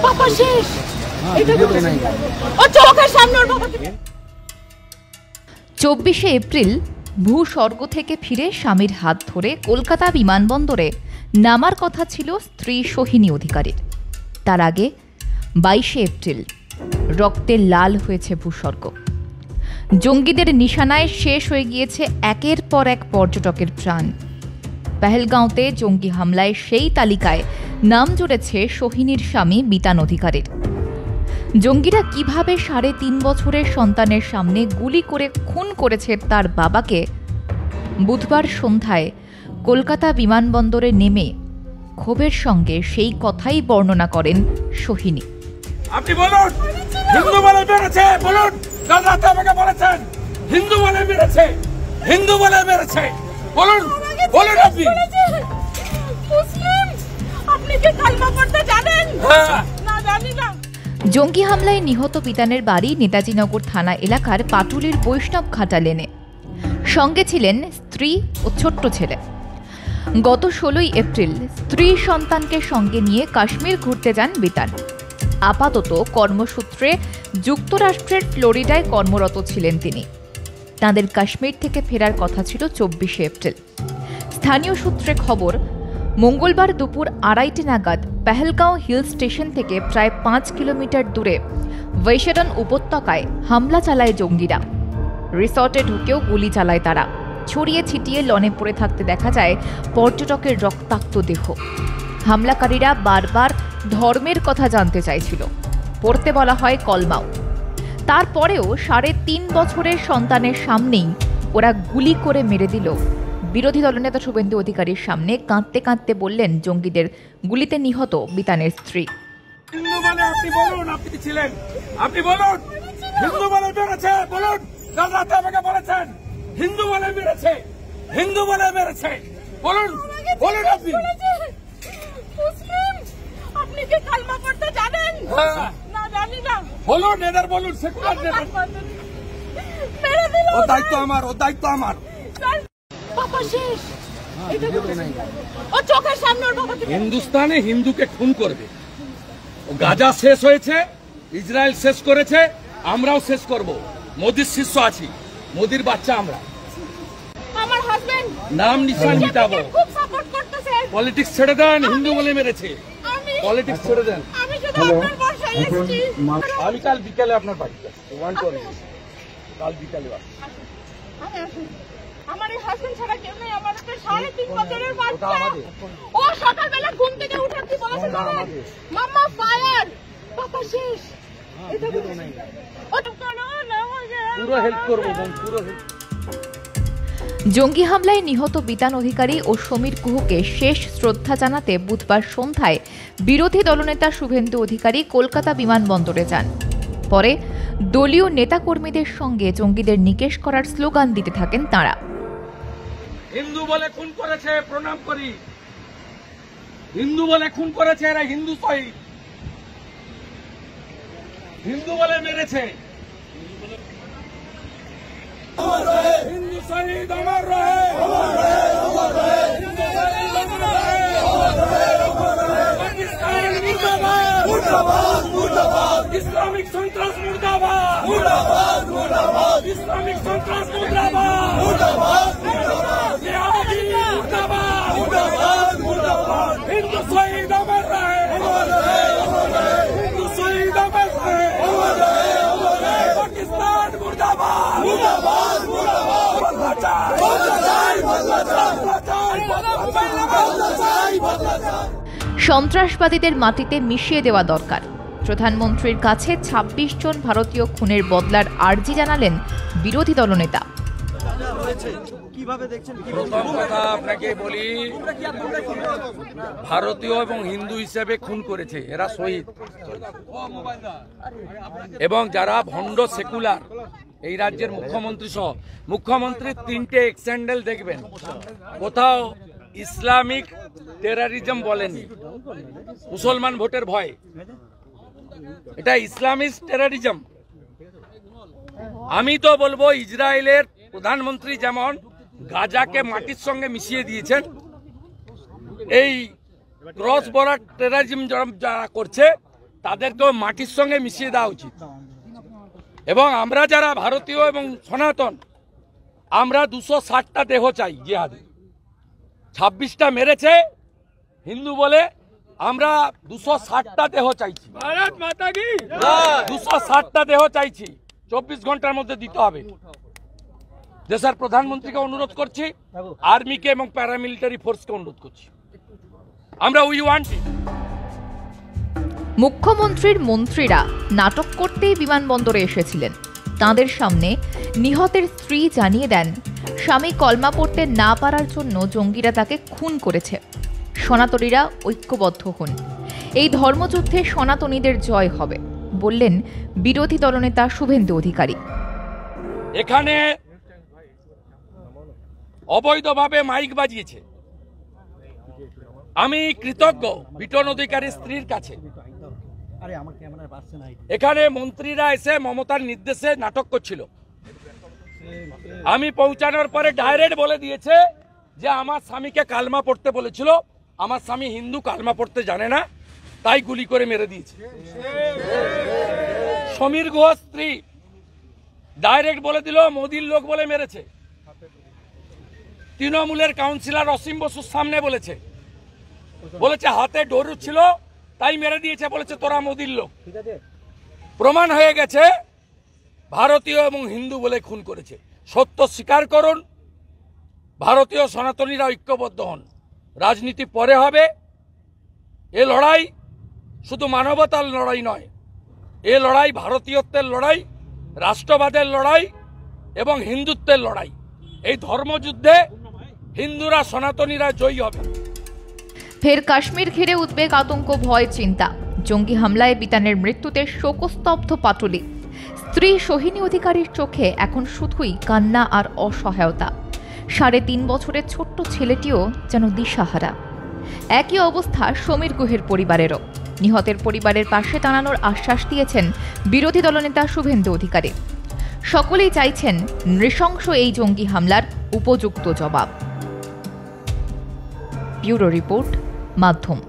বাবা শেষ। এটা ও চোখের সামনে ওর বাবাকে। 24শে এপ্রিল ভূস্বর্গ থেকে ফিরে স্বামীর হাত ধরে কলকাতা বিমানবন্দরে নামার কথা ছিল স্ত্রী সোহিনী অধিকারীর। তার আগে 22শে এপ্রিল রক্তে লাল হয়েছে ভূস্বর্গ। জঙ্গিদের নিশানায় শেষ হয়ে গিয়েছে একের পর এক পর্যটকের প্রাণ। পেহেলগাঁওতে জঙ্গি হামলায় সেই তালিকায় নাম জুড়েছে সোহিনীর স্বামী বিতান অধিকারীর। জঙ্গিরা কিভাবে 3.5 বছরের সন্তানের সামনে গুলি করে খুন করেছে তার বাবাকে বুধবার সন্ধ্যায় কলকাতা বিমানবন্দরে নেমে ক্ষোভের সঙ্গে সেই কথাই বর্ণনা করেন সোহিনী। আপনি বলুন, হিন্দু বলে মেরেছে, বলুন। কাল রাতে আমাকে বলেছেন হিন্দু বলে মেরেছে, হিন্দু বলে মেরেছে, বলুন বলুন। আপনি মুসলিম, আপনি কি কালমা পড়তে জানেন? না, জানি না। জঙ্গি হামলায় নিহত বিতানের বাড়ি নেতাজিনগর থানা এলাকার পাটুলির বৈষ্ণব ঘাটা লেনে। সঙ্গে ছিলেন স্ত্রী ও ছোট্ট ছেলে। গত 16ই এপ্রিল স্ত্রী সন্তানকে সঙ্গে নিয়ে কাশ্মীর ঘুরতে যান বিতান। আপাতত কর্মসূত্রে যুক্তরাষ্ট্রের ফ্লোরিডায় কর্মরত ছিলেন তিনি। তাঁদের কাশ্মীর থেকে ফেরার কথা ছিল 24শে এপ্রিল। স্থানীয় সূত্রে খবর, মঙ্গলবার দুপুর 2:30 নাগাদ পেহেলগাঁও হিল স্টেশন থেকে প্রায় 5 কিলোমিটার দূরে বৈশারন উপত্যকায় হামলা চালায় জঙ্গিরা। রিসর্টে ঢুকেও গুলি চালায় তারা। ছড়িয়ে ছিটিয়ে লনে পড়ে থাকতে দেখা যায় পর্যটকের রক্তাক্ত দেহ। হামলাকারীরা বারবার ধর্মের কথা জানতে চাইছিল। পড়তে বলা হয় কলমাও। তারপরেও 3.5 বছরের সন্তানের সামনেই ওরা গুলি করে মেরে দিল। বিরোধী দলনেতা শুভেন্দু অধিকারীর সামনে কাঁদতে কাঁদতে বললেন জঙ্গিদের গুলিতে নিহত বিতানের স্ত্রী। হিন্দু বলে আপনি বলুন, আপনি ছিলেন, আপনি বলুন। হিন্দু বলে মেরেছে, বলুন। কাল রাতে আমাকে বলেছেন হিন্দু বলে মেরেছে, হিন্দু বলে মেরেছে, বলুন বলুন। আপনি মুসলিম, আপনি কি কালমা পড়তে জানেন? না, জানি না। বলুন, এদের বলুন। সেকুলার নেতা। মেরে দিল। ও দায়িত্ব আমার, ও দায়িত্ব আমার। বাবা শেষ। এটা ও চোখের সামনে ওর বাবাকে। হিন্দুস্তানে হিন্দুকে খুন করবে। ও গাজা শেষ হয়েছে, ইসরায়েল শেষ করেছে, আমরাও শেষ করব। মোদির শিষ্য আছি, মোদির বাচ্চা আমরা। আমার হাজবেন্ড নাম নিশান মিটাবো। খুব সাপোর্ট করতেছে। পলিটিক্স ছেড়ে দেন, হিন্দু বলে মেরেছে। পলিটিক্স ছেড়ে দেন। আমি শুধু আপনার বাসায় এসেছি। আমি কাল বিকালে আপনার বাড়িতে কাল বিকালে আমার এই হাজবেন্ড ছাড়া কেউ নেই। আমার একটা 3.5 বছরের বাচ্চা। ও সকালবেলা ঘুম থেকে উঠে কি বলেছে জানেন? মাম্মা ফায়ার। বাবা শেষ। এটা ও তো পুরো হেল্প করবো, পুরো হেল্প। জঙ্গি হামলায় নিহত বিতান অধিকারী ও সমীর গুহকে শেষ শ্রদ্ধা জানাতে বুধবার সন্ধ্যায় বিরোধী দলনেতা শুভেন্দু অধিকারী কলকাতা বিমানবন্দরে যান। পরে দলীয় নেতাকর্মীদের সঙ্গে জঙ্গিদের নিকেশ করার স্লোগান দিতে থাকেন তাঁরা। হিন্দু বলে খুন করেছে, প্রণাম করি। হিন্দু বলে খুন করেছে, এরা হিন্দু শহীদ। হিন্দু বলে মেরেছে। হিন্দু শহীদ অমর রহে, অমর রহে, অমর রহে। হিন্দু শহীদ অমর রহে, অমর রহে, অমর রহে। পাকিস্তান মুর্দাবাদ, মুর্দাবাদ, মুর্দাবাদ। ইসলামিক সন্ত্রাস মুর্দাবাদ, মুর্দাবাদ, মুর্দাবাদ। ইসলামিক সন্ত্রাস মুর্দাবাদ, মুর্দাবাদ, মুর্দাবাদ। জিহাদি মুর্দাবাদ, মুর্দাবাদ, মুর্দাবাদ। হিন্দু শহীদ অমর রহে, অমর রহে, অমর রহে। হিন্দু শহীদ অমর রহে, অমর রহে, অমর রহে। পাকিস্তান মুর্দাবাদ, মুর্দাবাদ, মুর্দাবাদ। বদলা চাই, বদলা চাই, বদলা চাই, বদলা চাই, বদলা চাই। সন্ত্রাসবাদীদের মাটিতে মিশিয়ে দেওয়া দরকার। প্রধানমন্ত্রীর কাছে 26 জন ভারতীয় খুনের বদলার আর্জি জানালেন বিরোধী দলনেতা। প্রথম কথা আপনাকে বলি, ভারতীয় এবং হিন্দু হিসেবে খুন করেছে, এরা শহীদ। এবং যারা ভণ্ড সেকুলার, এই রাজ্যের মুখ্যমন্ত্রী সহ, মুখ্যমন্ত্রীর 3টে এক্সেন্ডেল দেখবেন, কোথাও ইসলামিক টেরারিজম বলেনি। মুসলমান ভোটের ভয়, এটা ইসলামিস্ট টেরারিজম। আমি তো বলবো ইসরায়েলের প্রধানমন্ত্রী যেমন গাজাকে মাটির সঙ্গে মিশিয়ে দিয়েছেন, এই ক্রস বর্ডার টেরারিজম যারা করছে তাদেরকেও মাটির সঙ্গে মিশিয়ে দেওয়া উচিত। এবং আমরা যারা ভারতীয় এবং সনাতন, আমরা 260টা দেহ চাই জিহাদি। 26টা মেরেছে হিন্দু বলে, আমরা 260টা দেহ চাইছি। ভারত মাতা কি 260টা দেহ চাইছি, 24 ঘন্টার মধ্যে দিতে হবে। দেশের প্রধানমন্ত্রীকে অনুরোধ করছি, আর্মিকে এবং প্যারামিলিটারি ফোর্সকে অনুরোধ করছি, আমরা উই ওয়ান্ট ইট। মুখ্যমন্ত্রীর মন্ত্রীরা নাটক করতেই বিমানবন্দরে এসেছিলেন। তাঁদের সামনে নিহতের স্ত্রী জানিয়ে দেন, স্বামী কলমা পড়তে না পারার জন্য জঙ্গিরা তাকে খুন করেছে। সনাতনীরা ঐক্যবদ্ধ হন, এই ধর্মযুদ্ধে সনাতনীদের জয় হবে, বললেন বিরোধী দলনেতা শুভেন্দু অধিকারী। এখানে অবৈধভাবে মাইক বাজিয়েছে। আমি কৃতজ্ঞ বিটন অধিকারীর স্ত্রীর কাছে। এখানে মন্ত্রীরা এসে মমতার নির্দেশে নাটক করছিল। আমি পৌঁছানোর পরে ডাইরেক্ট বলে দিয়েছে যে আমার স্বামীকে কালমা পড়তে বলেছিল, আমার স্বামী হিন্দু, কালমা পড়তে জানে না, তাই গুলি করে মেরে দিয়েছে। সমীর ঘোষ স্ত্রী ডাইরেক্ট বলে দিল মোদির লোক বলে মেরেছে। তৃণমূলের কাউন্সিলর অসীম বসুর সামনে বলেছে হাতে ডোরু ছিল তাই মেরে দিয়েছে, বলেছে তোরা মোদির লোক। প্রমাণ হয়ে গেছে ভারতীয় এবং হিন্দু বলে খুন করেছে। সত্য স্বীকার করুন, ভারতীয় সনাতনীরা ঐক্যবদ্ধ হন। রাজনীতি পরে হবে। এ লড়াই শুধু মানবতার লড়াই নয়, এ লড়াই ভারতীয়ত্বের লড়াই, রাষ্ট্রবাদের লড়াই এবং হিন্দুত্বের লড়াই। এই ধর্মযুদ্ধে হিন্দুরা সনাতনীরা জয়ী হবে। ফের কাশ্মীর ঘিরে উদ্বেগ, আতঙ্ক, ভয়, চিন্তা। জঙ্গি হামলায় বিতানের মৃত্যুতে শোকস্তব্ধ পাটুলি। স্ত্রী সোহিনী অধিকারীর চোখে এখন শুধুই কান্না আর অসহায়তা। 3.5 বছরের ছোট্ট ছেলেটিও যেন দিশাহারা। একই অবস্থা সমীর গুহের পরিবারেরও। নিহতের পরিবারের পাশে দাঁড়ানোর আশ্বাস দিয়েছেন বিরোধী দলনেতা শুভেন্দু অধিকারী। সকলেই চাইছেন নৃশংস এই জঙ্গি হামলার উপযুক্ত জবাব। ব্যুরো রিপোর্ট, মাধ্যম।